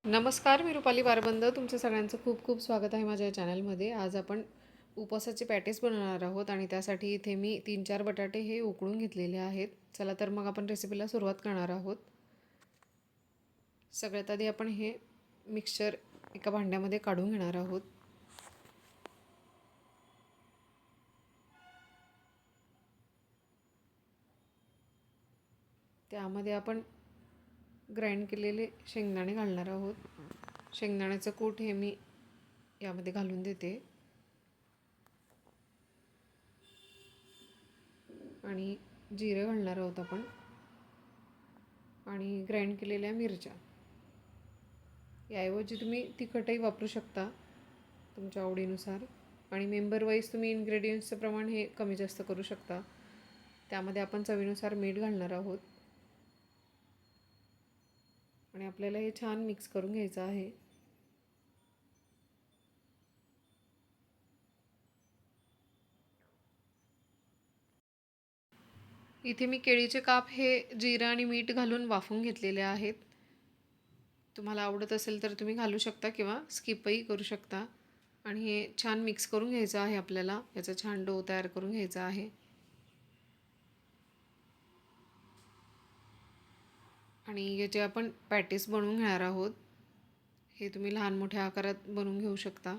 नमस्कार, मी रुपाली बारबंद. तुमचं सगळ्यांचं खूप खूप स्वागत आहे माझ्या चॅनलमध्ये. आज आपण उपवासाचे पॅटीस बनवणार आहोत आणि त्यासाठी इथे मी 3-4 बटाटे हे उकळून घेतलेले आहेत. चला तर मग आपण रेसिपीला सुरुवात करणार आहोत. सगळ्यात आधी आपण हे मिक्सचर एका भांड्यामध्ये काढून घेणार आहोत. त्यामध्ये आपण ग्राइंड केलेले शेंगदाणे घालणार आहोत. शेंगदाण्याचं कूट हे मी यामध्ये घालून देते आणि जिरे घालणार आहोत आपण आणि ग्राइंड केलेल्या मिरच्या. याऐवजी तुम्ही तिखटही वापरू शकता तुमच्या आवडीनुसार आणि मेंबर वाईज तुम्ही इन्ग्रेडियंट्सचं प्रमाण हे कमी जास्त करू शकता. त्यामध्ये आपण चवीनुसार मीठ घालणार आहोत आणि आपल्याला हे छान मिक्स करून घ्यायचं आहे. इथे मी केळीचे काप हे जिरं आणि मीठ घालून वाफवून घेतलेले आहेत. तुम्हाला आवडत असेल तर तुम्ही घालू शकता किंवा स्किपही करू शकता. आणि हे छान मिक्स करून घ्यायचं आहे आपल्याला. याचा छान डो तयार करून घ्यायचा आहे आणि याचे आपण पॅटीस बनवून घेणार आहोत. हे तुम्ही लहान मोठ्या आकारात बनवून घेऊ शकता.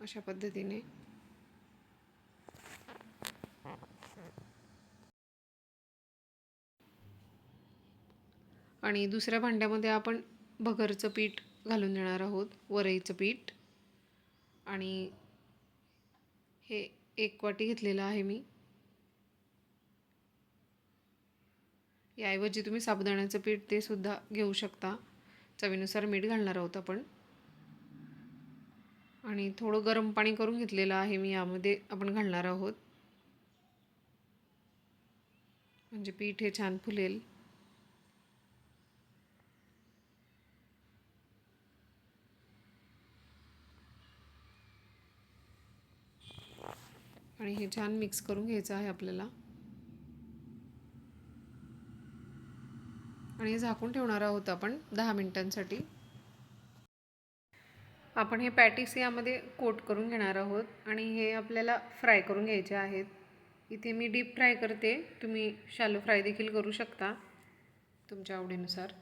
अशा पद्धतीने आणि दुसऱ्या भांड्यामध्ये आपण भगरचं पीठ घालून देणार आहोत, वरईचं पीठ. आणि हे 1 वाटी घेतलेलं आहे मी. याऐवजी तुम्ही साबुदाण्याचं पीठ ते सुद्धा घेऊ शकता. चवीनुसार मीठ घालणार आहोत आपण आणि थोडं गरम पाणी करून घेतलेलं आहे मी. यामध्ये आपण घालणार आहोत म्हणजे पीठ हे छान फुलेल. आणि हे छान मिक्स करून घ्यायचं आहे आपल्याला आणि झाकून ठेवणार आहोत आपण 10 मिनिटांसाठी. आपण हे पॅटीस यामध्ये कोट करून घेणार आहोत आणि हे आपल्याला फ्राय करून घ्यायचे आहेत. इथे मी डीप फ्राय करते, तुम्ही शॅलो फ्राय देखील करू शकता तुमच्या आवडीनुसार.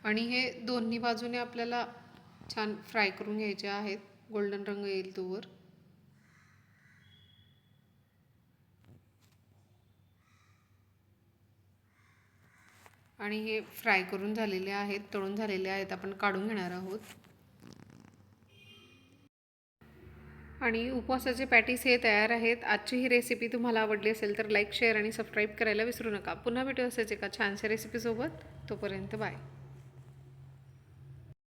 आणि हे दोन्ही बाजूने आपल्याला छान फ्राय करून घ्यायचे आहेत, गोल्डन रंग येईल तोवर. आणि हे फ्राय करून झालेले आहेत, तळून झालेले आहेत, आपण काढून घेणार आहोत. आणि उपवासाचे पॅटीस हे तयार आहेत. आजची ही रेसिपी तुम्हाला आवडली असेल तर लाईक, शेअर आणि सबस्क्राईब करायला विसरू नका. पुन्हा भेटू असेच एका छानशा रेसिपीसोबत. तोपर्यंत बाय.